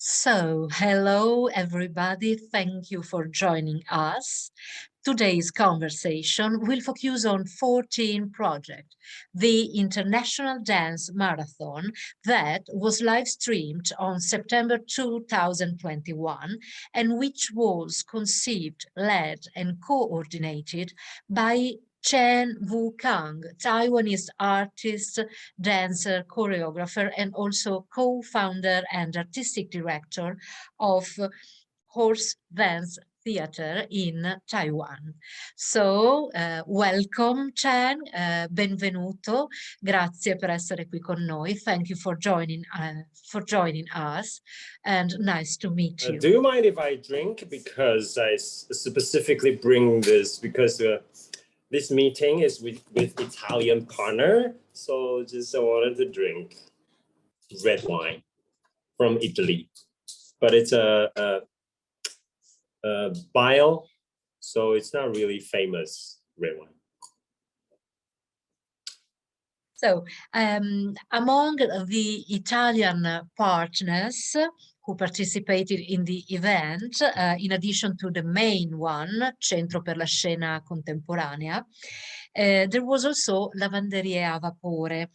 So, hello everybody, thank you for joining us. Today's conversation will focus on 14 Project, the international dance marathon that was live streamed on September 2021 and which was conceived, led and coordinated by Chen Wu-Kang, Taiwanese artist, dancer, choreographer, and also co-founder and artistic director of Horse Dance Theater in Taiwan. So, welcome Chen, benvenuto, grazie per essere qui con noi. Thank you for joining us, and nice to meet you. Do you mind if I drink? Because I specifically bring this because this meeting is with Italian partner, so just I wanted to drink red wine from Italy, but it's a bio, so it's not really famous red wine. So, among the Italian partners who participated in the event, in addition to the main one, Centro per la Scena Contemporanea, there was also Lavanderia Vapore,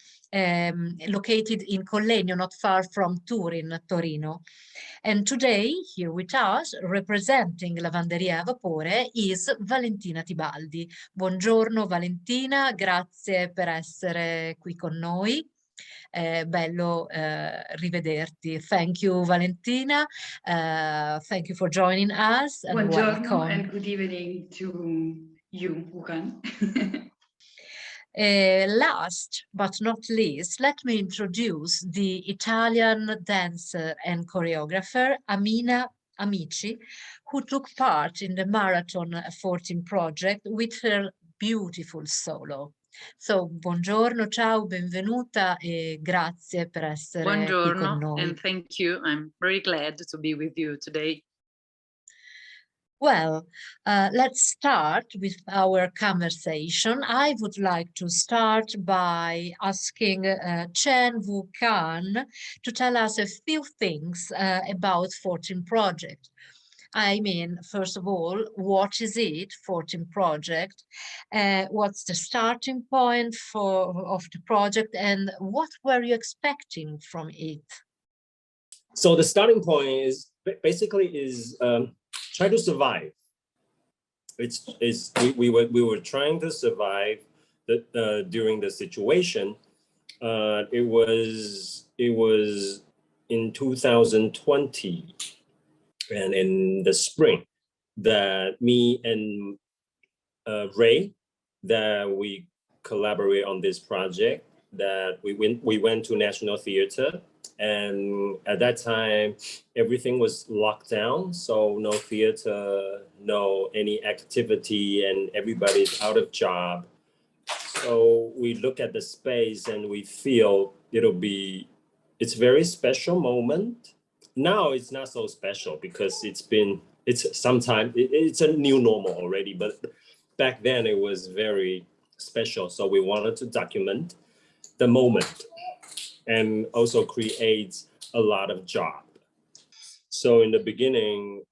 located in Collegno, not far from Turin, Torino. And today, here with us, representing Lavanderia Vapore, is Valentina Tibaldi. Buongiorno Valentina, grazie per essere qui con noi. Bello rivederti. Thank you, Valentina. Thank you for joining us. And buongiorno welcome. And good evening to you, Wuhan. Last but not least, let me introduce the Italian dancer and choreographer Amina Amici, who took part in the Marathon 14 project with her beautiful solo. So, buongiorno, ciao, benvenuta e grazie per essere qui con noi. And thank you. I'm very glad to be with you today. Well, let's start with our conversation. I would like to start by asking Chen Wu-Kang to tell us a few things about 14 Project. I mean, first of all, what is it, 14 Project? What's the starting point of the project, and what were you expecting from it? So the starting point is basically try to survive. We were trying to survive during the situation. It was in 2020, and in the spring, that me and Ray, that we collaborate on this project. That we went to National Theater. And at that time, everything was locked down. So no theater, no any activity, and everybody's out of job. So we look at the space and we feel it's very special moment. Now it's not so special because it's a new normal already, but back then it was very special. So we wanted to document the moment and also creates a lot of job. So in the beginning,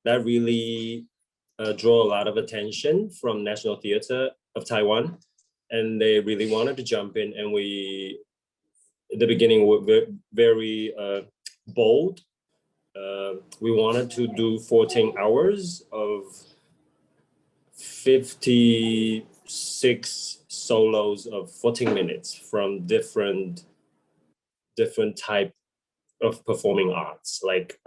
that really draw a lot of attention from National Theater of Taiwan, and they really wanted to jump in. And we, in the beginning, were very bold. We wanted to do 14 hours of 56 solos of 14 minutes from different type of performing arts, like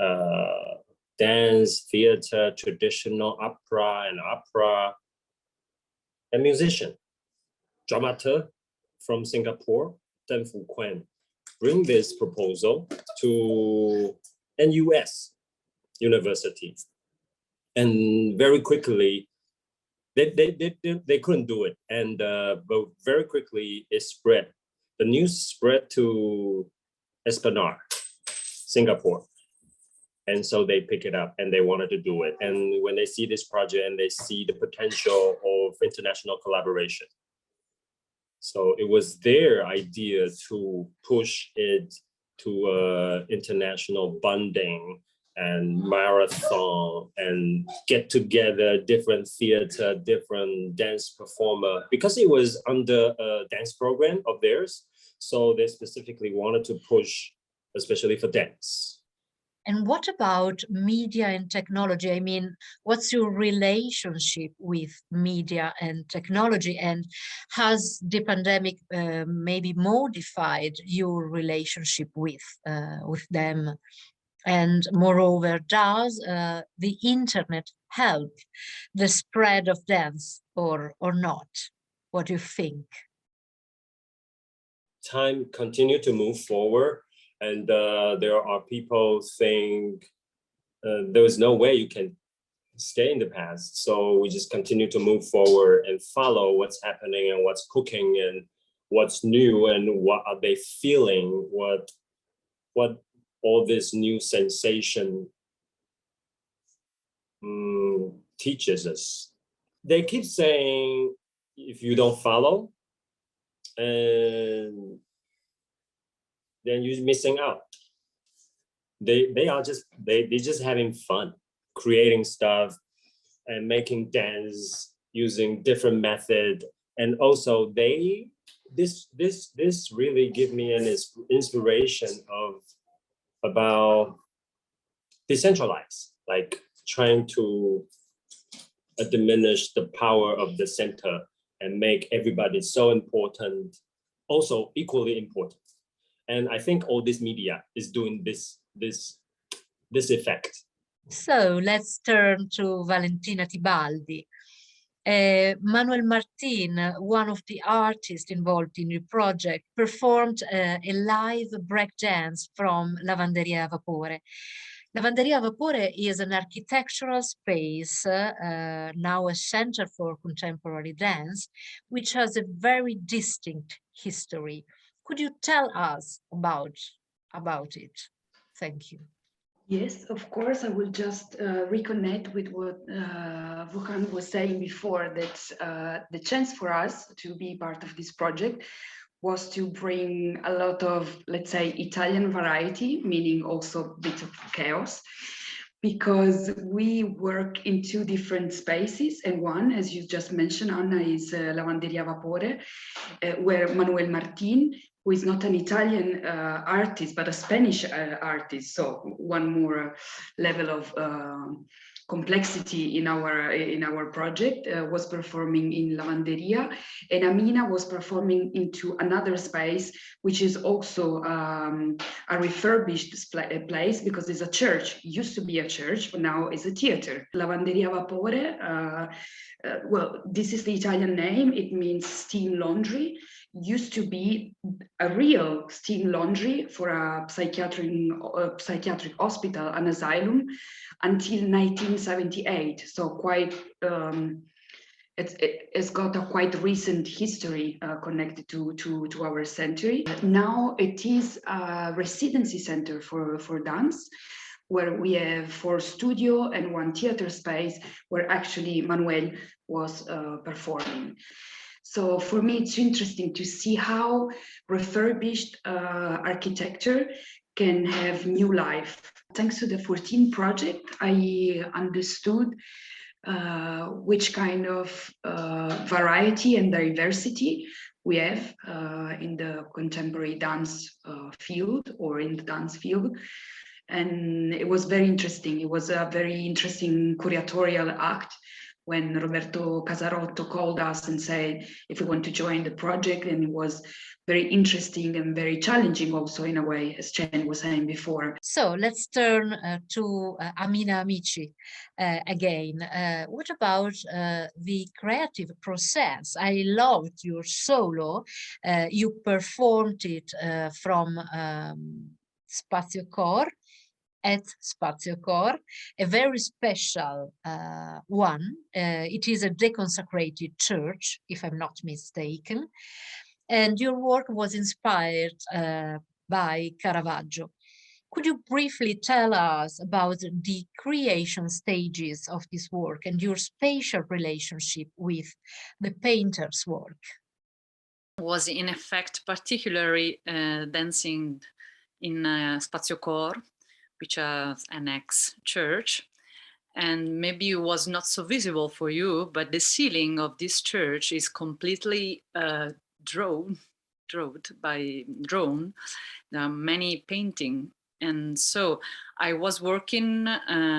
dance, theater, traditional opera, and musician. Dramaturg from Singapore, Chen Wu Khang, bring this proposal to NUS University, and very quickly they couldn't do it, and but very quickly it spread. The news spread to Esplanade, Singapore, and so they pick it up and they wanted to do it. And when they see this project and they see the potential of international collaboration, so it was their idea to push it international bonding and marathon and get together different theater, different dance performer, because it was under a dance program of theirs. So they specifically wanted to push, especially for dance. And what about media and technology? I mean, what's your relationship with media and technology? And has the pandemic maybe modified your relationship with them? And moreover, does the internet help the spread of dance or not? What do you think? Time continue to move forward, and there are people think there is no way you can stay in the past. So we just continue to move forward and follow what's happening and what's cooking and what's new and what are they feeling, what all this new sensation teaches us. They keep saying, if you don't follow, and then you're missing out. They're just having fun, creating stuff and making dance using different method. And also this really give me an inspiration about decentralize, like trying to diminish the power of the center and make everybody so important, also equally important. And I think all this media is doing this effect. So let's turn to Valentina Tibaldi. Manuel Martin, one of the artists involved in the project, performed a live breakdance from Lavanderia Vapore. Lavanderia Vapore is an architectural space, now a center for contemporary dance, which has a very distinct history. Could you tell us about it? Thank you. Yes, of course. I will just reconnect with what Wu Khang was saying before, that the chance for us to be part of this project was to bring a lot of, let's say, Italian variety, meaning also a bit of chaos, because we work in two different spaces. And one, as you just mentioned, Anna, is Lavanderia Vapore, where Manuel Martin, who is not an Italian artist, but a Spanish artist, so one more level of complexity in our project, was performing in Lavanderia, and Amina was performing into another space, which is also a refurbished place, because it's a church. It used to be a church, but now it's a theater. Lavanderia Vapore, well, this is the Italian name. It means steam laundry. Used to be a real steam laundry for a psychiatric hospital, an asylum, until 1978. So quite, it's got a quite recent history connected to our century. Now it is a residency center for dance, where we have 4 studio and 1 theater space, where actually Manuel was performing. So for me, it's interesting to see how refurbished architecture can have new life. Thanks to the 14 project, I understood which kind of variety and diversity we have in the contemporary dance field, or in the dance field. And it was very interesting. It was a very interesting curatorial act when Roberto Casarotto called us and said if we want to join the project, and it was very interesting and very challenging also in a way, as Chen was saying before. So let's turn to Amina Amici again. What about the creative process? I loved your solo. You performed it from Spazio Cor, at Spazio Cor, a very special one. It is a deconsecrated church, if I'm not mistaken. And your work was inspired by Caravaggio. Could you briefly tell us about the creation stages of this work and your spatial relationship with the painter's work? Was in effect particularly dancing in Spazio Cor, which is an ex-church. And maybe it was not so visible for you, but the ceiling of this church is completely drawn. There are many paintings. And so I was working,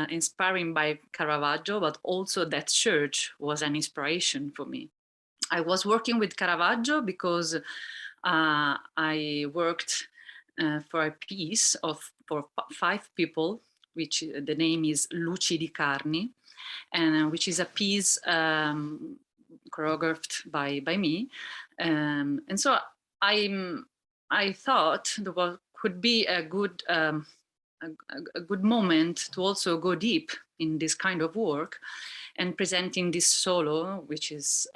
inspiring by Caravaggio, but also that church was an inspiration for me. I was working with Caravaggio because I worked for a piece for 5 people, which the name is Luci di Carni, and which is a piece choreographed by me. And so I thought there could be a good moment to also go deep in this kind of work and presenting this solo, which is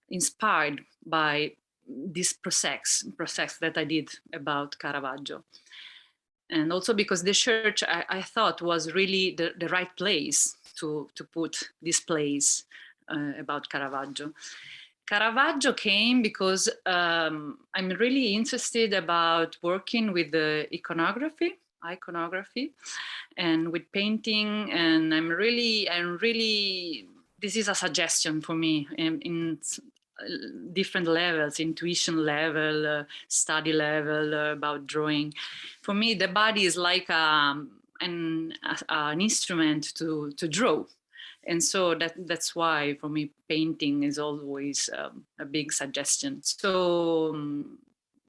inspired by this process that I did about Caravaggio. And also because the church I thought was really the right place to put this plays about Caravaggio. Caravaggio came because I'm really interested about working with the iconography and with painting, and I'm really this is a suggestion for me in different levels, intuition level, study level, about drawing. For me, the body is like an instrument to draw. And so that's why, for me, painting is always a big suggestion. So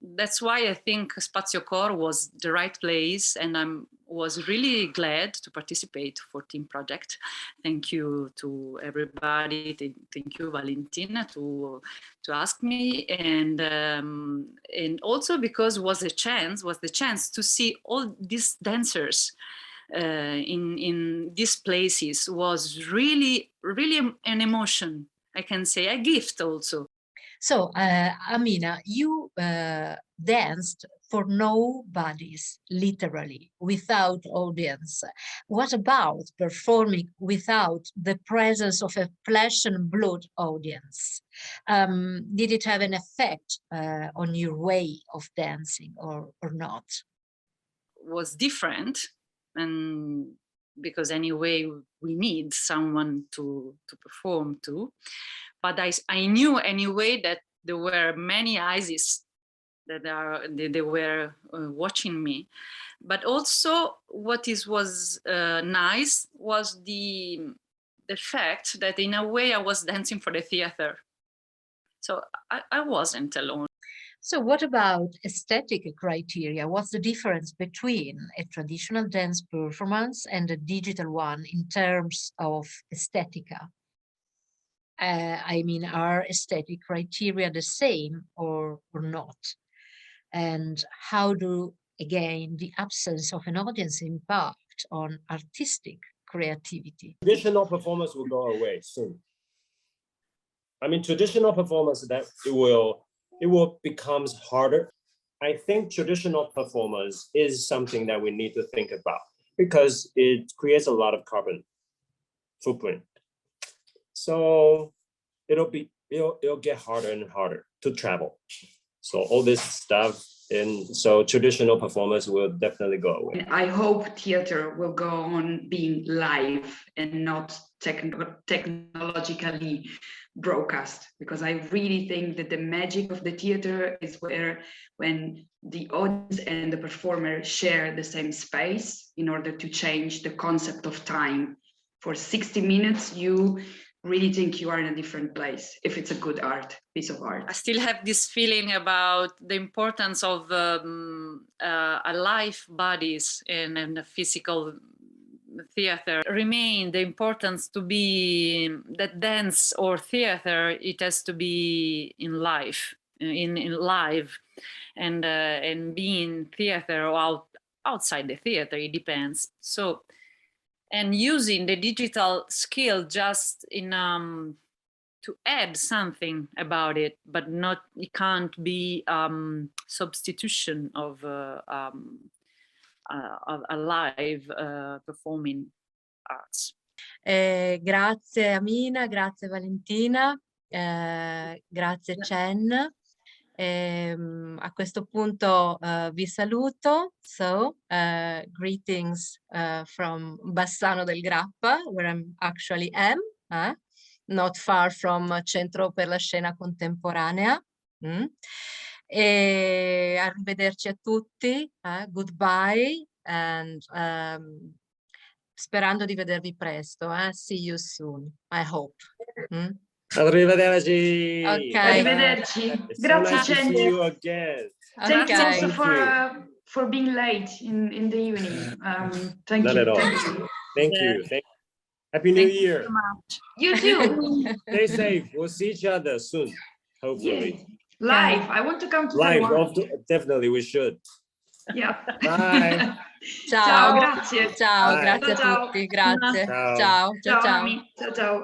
that's why I think Spazio Cor was the right place, and I was really glad to participate for Team Project. Thank you to everybody. Thank you, Valentina, to ask me, and also because was the chance to see all these dancers in these places was really an emotion. I can say a gift also. So, Amina, you danced for nobodies, literally, without audience. What about performing without the presence of a flesh and blood audience? Did it have an effect on your way of dancing or not? Was different, and because anyway we need someone to perform to. But I knew anyway that there were many eyes that they were watching me. But also what was nice was the fact that in a way I was dancing for the theater. So I wasn't alone. So what about aesthetic criteria? What's the difference between a traditional dance performance and a digital one in terms of aesthetica? I mean, are aesthetic criteria the same or not? And how do, again, the absence of an audience impact on artistic creativity? Traditional performance will go away soon. I mean, traditional performance, that it will becomes harder. I think traditional performance is something that we need to think about because it creates a lot of carbon footprint. So it'll get harder and harder to travel. So all this stuff, and so traditional performance will definitely go away. I hope theater will go on being live and not technologically broadcast, because I really think that the magic of the theater is when the audience and the performer share the same space in order to change the concept of time. For 60 minutes, you really think you are in a different place if it's a good piece of art. I still have this feeling about the importance of alive bodies in the physical theater. Remain the importance to be that dance or theater, it has to be in life, in live, and being theater or outside the theater, it depends. So, and using the digital skill just in to add something about it, but it can't be substitution of a live performing arts. Grazie Amina, grazie Valentina, grazie Chen. A questo punto vi saluto. So, greetings from Bassano del Grappa, where I actually am, not far from Centro per la Scena Contemporanea. E arrivederci a tutti, goodbye, and sperando di vedervi presto. See you soon, I hope. Arrivederci. Ok. Arrivederci. It's Grazie, so nice to Chen. see you again. Thank you also Okay. for being late in the evening. Thank Not you. at all. Thank you. Thank you. Happy New Thank you Year. so much. You too. Stay safe. We'll see each other soon, hopefully. Yeah. Live. I want to come to Live. Taiwan. Definitely, we should. Yeah. Bye. Ciao, grazie. Ciao, Bye. grazie a Ciao. tutti, grazie. Ciao. Ciao, ciao, Ciao, ciao. Ami. Ciao, ciao.